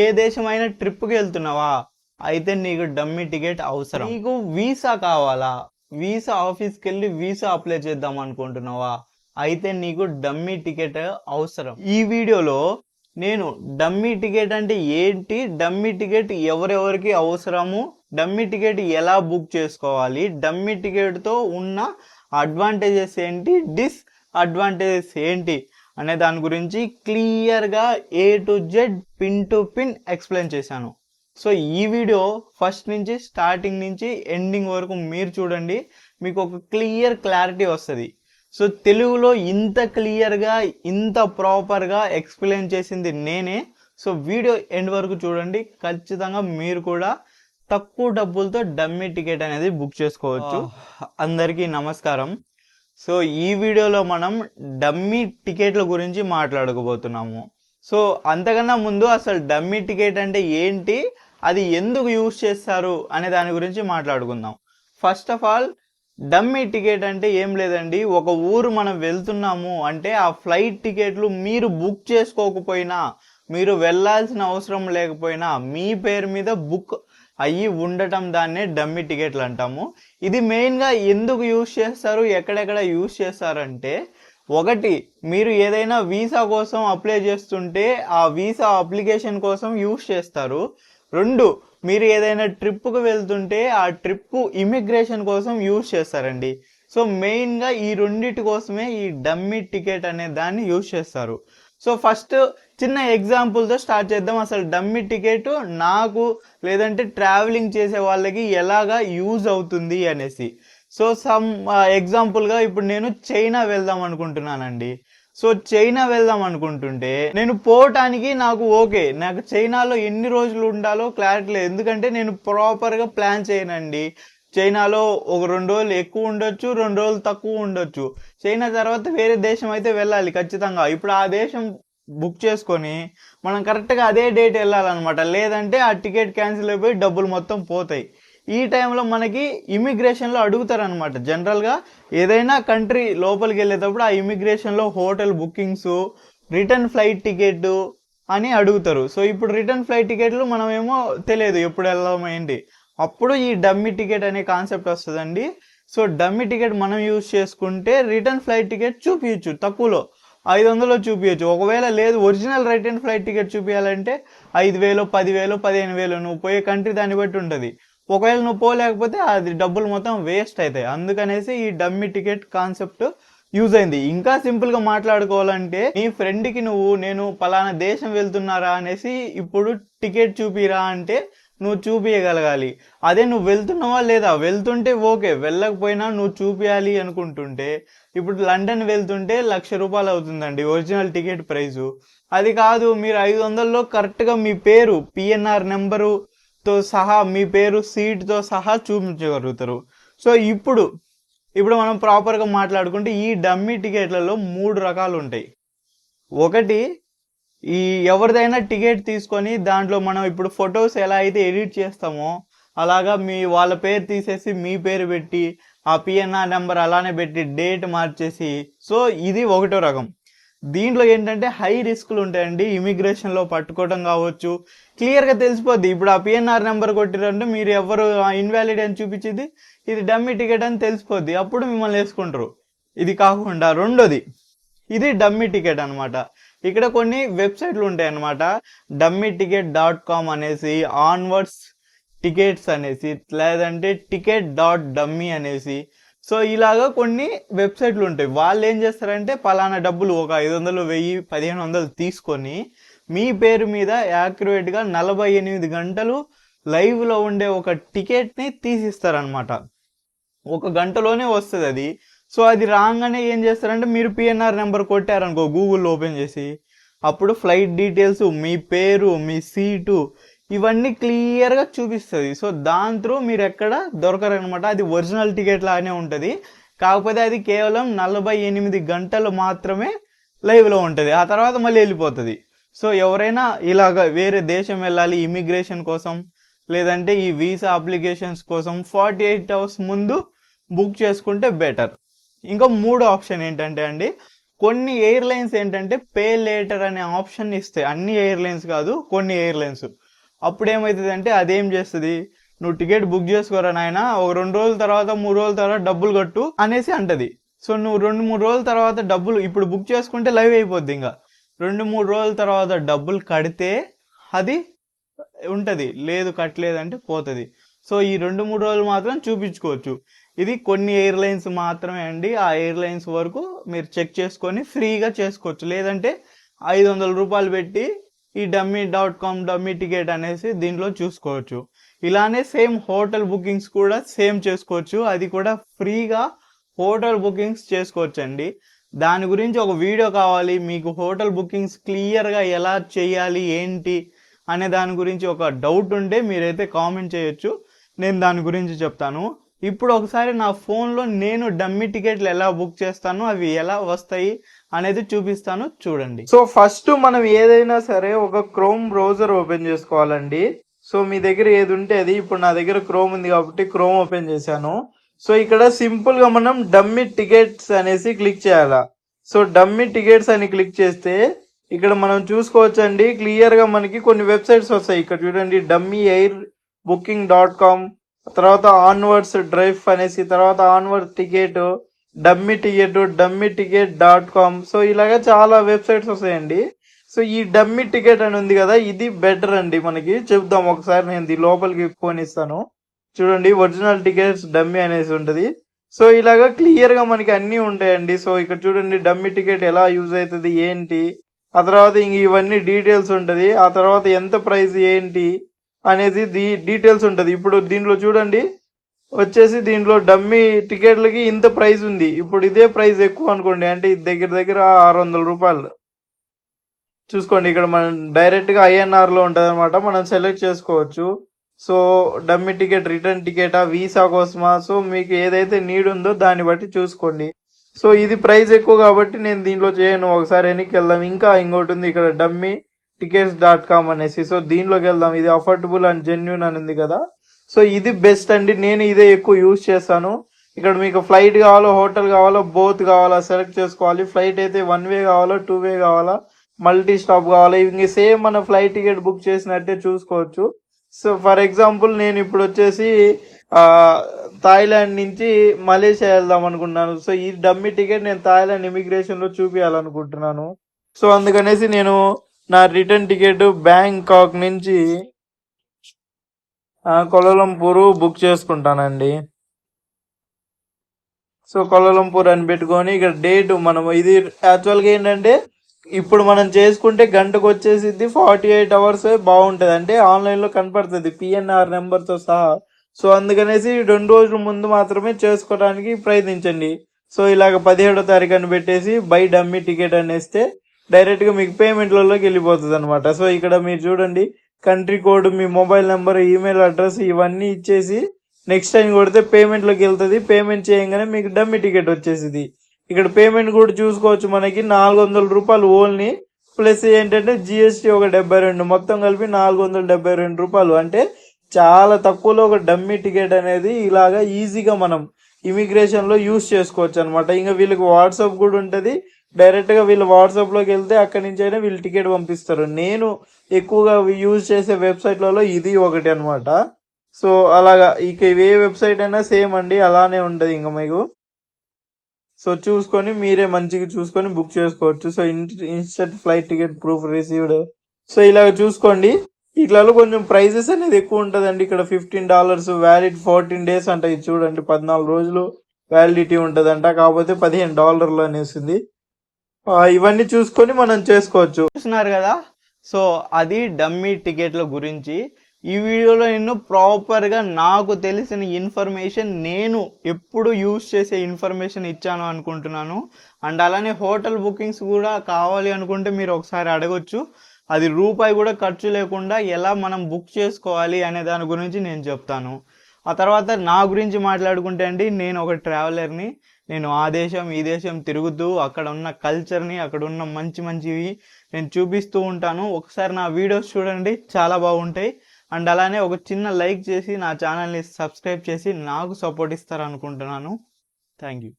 ఏ దేశమైనా ట్రిప్కి వెళ్తున్నావా? అయితే నీకు డమ్మీ టికెట్ అవసరం. నీకు వీసా కావాలా? వీసా ఆఫీస్కి వెళ్ళి వీసా అప్లై చేద్దాం అనుకుంటున్నావా? అయితే నీకు డమ్మీ టికెట్ అవసరం. ఈ వీడియోలో నేను డమ్మీ టికెట్ అంటే ఏంటి, డమ్మీ టికెట్ ఎవరెవరికి అవసరము, డమ్మీ టికెట్ ఎలా బుక్ చేసుకోవాలి, డమ్మీ టికెట్తో ఉన్న అడ్వాంటేజెస్ ఏంటి, డిస్అడ్వాంటేజెస్ ఏంటి అనే దాని గురించి క్లియర్గా A to Z pin to pin explain చేశాను. సో ఈ వీడియో ఫస్ట్ నుంచి స్టార్టింగ్ నుంచి ఎండింగ్ వరకు మీరు చూడండి, మీకు ఒక క్లారిటీ వస్తుంది. సో తెలుగులో ఇంత క్లియర్గా ఇంత ప్రాపర్గా ఎక్స్ప్లెయిన్ చేసింది నేనే. సో వీడియో ఎండ్ వరకు చూడండి, ఖచ్చితంగా మీరు కూడా తక్కువ డబ్బులతో డమ్మీ టికెట్ అనేది బుక్ చేసుకోవచ్చు. అందరికీ నమస్కారం. సో ఈ వీడియోలో మనం డమ్మీ టికెట్ల గురించి మాట్లాడుకోబోతున్నాము. సో అంతకన్నా ముందు అసలు డమ్మీ టికెట్ అంటే ఏంటి, అది ఎందుకు యూజ్ చేస్తారు అనే దాని గురించి మాట్లాడుకుందాం. First of all dummy ticket అంటే ఏం లేదండి, ఒక ఊరు మనం వెళ్తున్నాము అంటే ఆ ఫ్లైట్ టికెట్లు మీరు బుక్ చేసుకోకపోయినా, మీరు వెళ్ళాల్సిన అవసరం లేకపోయినా మీ పేరు మీద బుక్ అయ్యి ఉండటం, దాన్నే డమ్మీ టికెట్లు అంటాము. ఇది మెయిన్గా ఎందుకు యూజ్ చేస్తారు, ఎక్కడెక్కడ యూజ్ చేస్తారంటే, ఒకటి మీరు ఏదైనా వీసా కోసం అప్లై చేస్తుంటే ఆ వీసా అప్లికేషన్ కోసం యూజ్ చేస్తారు. రెండు, మీరు ఏదైనా ట్రిప్కు వెళ్తుంటే ఆ ట్రిప్ ఇమిగ్రేషన్ కోసం యూజ్ చేస్తారండి. సో మెయిన్గా ఈ రెండిటి కోసమే ఈ డమ్మీ టికెట్ అనే దాన్ని యూజ్ చేస్తారు. సో ఫస్ట్ చిన్న ఎగ్జాంపుల్తో స్టార్ట్ చేద్దాం. అసలు డమ్మీ టికెట్ నాకు లేదంటే ట్రావెలింగ్ చేసే వాళ్ళకి ఎలాగా యూజ్ అవుతుంది అనేసి. సో ఎగ్జాంపుల్గా ఇప్పుడు నేను చైనా వెళ్దాం అనుకుంటున్నానండి. సో చైనా వెళ్దాం అనుకుంటుంటే నేను పోవటానికి నాకు చైనాలో ఎన్ని రోజులు ఉండాలో క్లారిటీ లేదు, ఎందుకంటే నేను ప్రాపర్గా ప్లాన్ చేయనండి. చైనాలో ఒక 2 రోజులు ఎక్కువ ఉండొచ్చు, 2 రోజులు తక్కువ ఉండొచ్చు. చైనా తర్వాత వేరే దేశం అయితే వెళ్ళాలి ఖచ్చితంగా. ఇప్పుడు ఆ దేశం బుక్ చేసుకొని మనం కరెక్ట్గా అదే డేట్ వెళ్ళాలన్నమాట, లేదంటే ఆ టికెట్ క్యాన్సిల్ అయిపోయి డబ్బులు మొత్తం పోతాయి. ఈ టైంలో మనకి ఇమిగ్రేషన్లో అడుగుతారనమాట. జనరల్గా ఏదైనా కంట్రీ లోపలికి వెళ్ళేటప్పుడు ఆ ఇమిగ్రేషన్లో hotel bookings, return flight ticket అని అడుగుతారు. సో ఇప్పుడు రిటర్న్ ఫ్లైట్ టికెట్లు మనమేమో తెలియదు ఎప్పుడు వెళ్దాం ఏంటి, అప్పుడు ఈ డమ్మీ టికెట్ అనే కాన్సెప్ట్ వస్తుందండి. సో డమ్మీ టికెట్ మనం యూజ్ చేసుకుంటే రిటర్న్ ఫ్లైట్ టికెట్ చూపించచ్చు, తక్కువలో 500 చూపించచ్చు. ఒకవేళ లేదు ఒరిజినల్ రిటర్న్ ఫ్లైట్ టికెట్ చూపించాలంటే 5,000, 10,000, 15,000 నువ్వు పోయే కంట్రీ దాన్ని బట్టి ఉంటుంది. ఒకవేళ నువ్వు పోలేకపోతే అది డబ్బులు మొత్తం వేస్ట్ అవుతాయి. అందుకనేసి ఈ డమ్మీ టికెట్ కాన్సెప్ట్ యూజ్ అయింది. ఇంకా సింపుల్గా మాట్లాడుకోవాలంటే, నీ ఫ్రెండ్కి నేను పలానా దేశం వెళ్తున్నారా అనేసి ఇప్పుడు టికెట్ చూపిరా అంటే నువ్వు చూపించగలగాలి. అదే నువ్వు వెళ్తున్నావా లేదా, వెళ్తుంటే ఓకే, వెళ్ళకపోయినా నువ్వు చూపించాలి అనుకుంటుంటే, ఇప్పుడు లండన్ వెళ్తుంటే ₹1,00,000 అవుతుందండి ఒరిజినల్ టికెట్ ప్రైజు. అది కాదు, మీరు 500లో కరెక్ట్గా మీ పేరు, PNR నెంబరుతో సహా, మీ పేరు సీట్తో సహా చూపించగలుగుతారు. సో ఇప్పుడు మనం ప్రాపర్గా మాట్లాడుకుంటే ఈ డమ్మీ టికెట్లలో 3 రకాలు ఉంటాయి. ఒకటి, ఈ ఎవరిదైనా టికెట్ తీసుకొని దాంట్లో మనం ఇప్పుడు ఫొటోస్ ఎలా అయితే ఎడిట్ చేస్తామో అలాగా వాళ్ళ పేరు తీసేసి మీ పేరు పెట్టి ఆ PNR నెంబర్ అలానే పెట్టి డేట్ మార్చేసి, సో ఇది ఒకటో రకం. దీంట్లో ఏంటంటే హై రిస్క్లు ఉంటాయండి. ఇమిగ్రేషన్లో పట్టుకోవడం కావచ్చు, క్లియర్గా తెలిసిపోద్ది. ఇప్పుడు ఆ PNR నెంబర్ కొట్టిరంటే మీరు ఎవరు ఇన్వాలిడ్ అని చూపించింది, ఇది డమ్మీ టికెట్ అని తెలిసిపోద్ది, అప్పుడు మిమ్మల్ని వేసుకుంటారు. ఇది కాకుండా రెండోది, ఇది డమ్మీ టికెట్ అనమాట. ఇక్కడ కొన్ని వెబ్సైట్లు ఉంటాయి అన్నమాట, dummyticket.com అనేసి, ఆన్వర్డ్స్ టికెట్స్ అనేసి, లేదంటే ticket.dummy అనేసి. సో ఇలాగా కొన్ని వెబ్సైట్లు ఉంటాయి. వాళ్ళు ఏం చేస్తారంటే పలానా డబ్బులు ఒక 500, 1000, 1500 తీసుకొని మీ పేరు మీద యాక్యురేట్గా 48 గంటలు లైవ్లో ఉండే ఒక టికెట్ని తీసిస్తారనమాట. 1 గంటలోనే వస్తుంది అది. సో అది రాగానే ఏం చేస్తారంటే, మీరు PNR నెంబర్ కొట్టారనుకో గూగుల్లో ఓపెన్ చేసి, అప్పుడు ఫ్లైట్ డీటెయిల్స్, మీ పేరు, మీ సీటు, ఇవన్నీ క్లియర్గా చూపిస్తుంది. సో దాని త్రూ మీరు ఎక్కడ దొరకరనమాట. అది ఒరిజినల్ టికెట్ లాగానే ఉంటుంది, కాకపోతే అది కేవలం 48 గంటలు మాత్రమే లైవ్లో ఉంటుంది, ఆ తర్వాత మళ్ళీ వెళ్ళిపోతుంది. సో ఎవరైనా ఇలాగ వేరే దేశం వెళ్ళాలి ఇమిగ్రేషన్ కోసం, లేదంటే ఈ వీసా అప్లికేషన్స్ కోసం 48 అవర్స్ ముందు బుక్ చేసుకుంటే బెటర్. ఇంకా 3వ ఆప్షన్ ఏంటంటే అండి, కొన్ని ఎయిర్లైన్స్ ఏంటంటే పే లేటర్ అనే ఆప్షన్ ఇస్తాయి, అన్ని ఎయిర్లైన్స్ కాదు, కొన్ని ఎయిర్లైన్స్. అప్పుడు ఏమవుతుంది అంటే అదేం చేస్తుంది, నువ్వు టికెట్ బుక్ చేసుకోరా నాయన, ఒక 2 రోజుల తర్వాత 3 రోజుల తర్వాత డబ్బులు కట్టు అనేసి అంటది. సో నువ్వు 2-3 రోజుల తర్వాత డబ్బులు ఇప్పుడు బుక్ చేసుకుంటే లైవ్ అయిపోద్ది, ఇంకా 2-3 రోజుల తర్వాత డబ్బులు కడితే అది ఉంటది, లేదు కట్టలేదంటే పోతుంది. సో ఈ 2-3 రోజులు మాత్రం చూపించుకోవచ్చు. ఇది కొన్ని ఎయిర్లైన్స్ మాత్రమే అండి. ఆ ఎయిర్లైన్స్ వరకు మీరు చెక్ చేసుకొని ఫ్రీగా చేసుకోవచ్చు. లేదంటే 500 రూపాయలు పెట్టి ఈ డమ్మీ టికెట్ అనేసి దీంట్లో చూసుకోవచ్చు. ఇలానే సేమ్ హోటల్ బుకింగ్స్ కూడా సేమ్ చేసుకోవచ్చు. అది కూడా ఫ్రీగా హోటల్ బుకింగ్స్ చేసుకోవచ్చు అండి. దాని గురించి ఒక వీడియో కావాలి మీకు, హోటల్ బుకింగ్స్ క్లియర్గా ఎలా చేయాలి ఏంటి అనే దాని గురించి ఒక డౌట్ ఉంటే మీరైతే కామెంట్ చేయొచ్చు, నేను దాని గురించి చెప్తాను. ఇప్పుడు ఒకసారి నా ఫోన్లో నేను డమ్మీ టికెట్లు ఎలా బుక్ చేస్తాను, అవి ఎలా వస్తాయి అనేది చూపిస్తాను, చూడండి. సో ఫస్ట్ మనం ఏదైనా సరే ఒక క్రోమ్ బ్రౌజర్ ఓపెన్ చేసుకోవాలండి. సో మీ దగ్గర ఏది ఉంటే అది, ఇప్పుడు నా దగ్గర క్రోమ్ ఉంది కాబట్టి క్రోమ్ ఓపెన్ చేశాను. సో ఇక్కడ సింపుల్ గా మనం డమ్మీ టికెట్స్ అనేసి క్లిక్ చేయాలా. సో డమ్మీ టికెట్స్ అని క్లిక్ చేస్తే ఇక్కడ మనం చూసుకోవచ్చండి, క్లియర్ గా మనకి కొన్ని వెబ్సైట్స్ వస్తాయి. ఇక్కడ చూడండి, డమ్మీ ఎయిర్ booking.com, తర్వాత ఆన్వర్డ్స్ డ్రైవ్ అనేసి, తర్వాత ఆన్వర్డ్ టికెట్, డమ్మీ టికెట్.com. సో ఇలాగా చాలా వెబ్సైట్స్ వస్తాయండి. సో ఈ డమ్మీ టికెట్ అని ఉంది కదా, ఇది బెటర్ అండి. మనకి చెప్దాం ఒకసారి, నేను దీని లోపలికి ఫోన్ ఇస్తాను. చూడండి, ఒరిజినల్ టికెట్స్ డమ్మీ అనేసి ఉంటుంది. సో ఇలాగా క్లియర్ గా మనకి అన్ని ఉంటాయండి. సో ఇక్కడ చూడండి, డమ్మీ టికెట్ ఎలా యూజ్ అవుతుంది ఏంటి, ఆ తర్వాత ఇంక ఇవన్నీ డీటెయిల్స్ ఉంటుంది, ఆ తర్వాత ఎంత ప్రైస్ ఏంటి అనేది డీటెయిల్స్ ఉంటుంది. ఇప్పుడు దీంట్లో చూడండి వచ్చేసి, దీంట్లో డమ్మీ టికెట్లకి ఇంత ప్రైస్ ఉంది. ఇప్పుడు ఇదే ప్రైస్ ఎక్కువ అనుకోండి, అంటే ఇది దగ్గర 600 రూపాయలు. చూసుకోండి, ఇక్కడ మనం డైరెక్ట్ గా INR లో ఉంటది అనమాట, మనం సెలెక్ట్ చేసుకోవచ్చు. సో డమ్మీ టికెట్ రిటర్న్ టికెటా, వీసా కోసమా, సో మీకు ఏదైతే నీడ్ ఉందో దాన్ని బట్టి చూసుకోండి. సో ఇది ప్రైస్ ఎక్కువ కాబట్టి నేను దీంట్లో చేయను. ఒకసారి వెనక్కి వెళ్దాం. ఇంకా ఇంకోటి ఉంది ఇక్కడ, డమ్మీ tickets.com అనేసి. సో దీనిలోకి వెళ్దాం. ఇది అఫోర్డబుల్ అండ్ జెన్యూన్ అని ఉంది కదా, సో ఇది బెస్ట్ అండి. నేను ఇదే ఎక్కువ యూజ్ చేస్తాను. ఇక్కడ మీకు ఫ్లైట్ కావాలో హోటల్ కావాలో బోత్ కావాలా సెలెక్ట్ చేసుకోవాలి. ఫ్లైట్ అయితే 1 వే కావాలా 2 వే కావాలా మల్టీ స్టాప్ కావాలా, ఇంక సేమ్ మన ఫ్లైట్ టికెట్ బుక్ చేసినట్టే చూసుకోవచ్చు. సో ఫర్ ఎగ్జాంపుల్ నేను ఇప్పుడు వచ్చేసి థాయిలాండ్ నుంచి మలేషియా వెళ్దాం అనుకుంటున్నాను. సో ఈ డమ్మీ టికెట్ నేను థాయిలాండ్ ఇమిగ్రేషన్ లో చూపించాలనుకుంటున్నాను. సో అందుకనేసి నేను నా రిటర్న్ టికెట్ బ్యాంకాక్ నుంచి కొలంపూర్ బుక్ చేసుకుంటానండి. సో కొలంపూర్ అని పెట్టుకొని ఇక్కడ డేట్ మనం, ఇది యాక్చువల్గా ఏంటంటే ఇప్పుడు మనం చేసుకుంటే గంటకు వచ్చేసిద్ది 48 అవర్స్ బాగుంటుంది, అంటే ఆన్లైన్లో కనపడుతుంది PNR నెంబర్తో సహా. సో అందుకనేసి 2 రోజుల ముందు మాత్రమే చేసుకోవడానికి ప్రయత్నించండి. సో ఇలాగ 17వ తారీఖు అని పెట్టేసి బై డమ్మీ టికెట్ అనేస్తే డైరెక్ట్గా మీకు పేమెంట్లలోకి వెళ్ళిపోతుంది అనమాట. సో ఇక్కడ మీరు చూడండి, కంట్రీ కోడ్, మీ మొబైల్ నెంబర్, ఈమెయిల్ అడ్రస్ ఇవన్నీ ఇచ్చేసి నెక్స్ట్ టైం కొడితే పేమెంట్లోకి వెళ్తుంది. పేమెంట్ చేయగానే మీకు డమ్మీ టికెట్ వచ్చేసింది. ఇక్కడ పేమెంట్ కూడా చూసుకోవచ్చు, మనకి 400 రూపాయలు ఓన్లీ, ప్లస్ ఏంటంటే GST ఒక 72, మొత్తం కలిపి 472 రూపాయలు. అంటే చాలా తక్కువలో ఒక డమ్మీ టికెట్ అనేది ఇలాగా ఈజీగా మనం ఇమిగ్రేషన్ లో యూజ్ చేసుకోవచ్చు అనమాట. ఇంకా వీళ్ళకి వాట్సాప్ కూడా ఉంటుంది, డైరెక్ట్ గా వీళ్ళు వాట్సాప్ లోకి వెళ్తే అక్కడి నుంచి అయినా వీళ్ళు టికెట్ పంపిస్తారు. నేను ఎక్కువగా యూజ్ చేసే వెబ్సైట్లలో ఇది ఒకటి అనమాట. సో అలాగా ఇక ఏ వెబ్సైట్ అయినా సేమ్ అండి, అలానే ఉంటుంది ఇంకా మీకు. సో చూసుకొని మీరే మంచిగా చూసుకొని బుక్ చేసుకోవచ్చు. So instant flight ticket proof received, so ఇలాగ చూసుకోండి. ఇట్లలో కొంచెం ప్రైజెస్ అనేది ఎక్కువ ఉంటుందండి. ఇక్కడ $15 వ్యాలిడ్ 14 days అంట. ఇది చూడండి, 14 రోజులు వ్యాలిడిటీ ఉంటుందంట, కాకపోతే $15 అనేసింది. ఇవన్నీ చూసుకొని మనం చేసుకోవచ్చు. చూస్తున్నారు కదా, సో అది డమ్మీ టికెట్ల గురించి. ఈ వీడియోలో నేను ప్రాపర్గా నాకు తెలిసిన ఇన్ఫర్మేషన్, నేను ఎప్పుడు యూజ్ చేసే ఇన్ఫర్మేషన్ ఇచ్చాను అనుకుంటున్నాను. అండ్ అలానే హోటల్ బుకింగ్స్ కూడా కావాలి అనుకుంటే మీరు ఒకసారి అడగొచ్చు. అది రూపాయి కూడా ఖర్చు లేకుండా ఎలా మనం బుక్ చేసుకోవాలి అనే దాని గురించి నేను చెప్తాను. ఆ తర్వాత నా గురించి మాట్లాడుకుంటే అండి, నేను ఒక ట్రావెలర్ని. నేను ఆ దేశం ఈ దేశం తిరుగుతూ అక్కడ ఉన్న కల్చర్ని, అక్కడ ఉన్న మంచి మంచివి నేను చూపిస్తూ ఉంటాను. ఒకసారి నా వీడియోస్ చూడండి, చాలా బాగుంటాయి. అండ్ అలానే ఒక చిన్న లైక్ చేసి నా ఛానల్ని సబ్స్క్రైబ్ చేసి నాకు సపోర్ట్ ఇస్తారనుకుంటున్నాను. Thank you.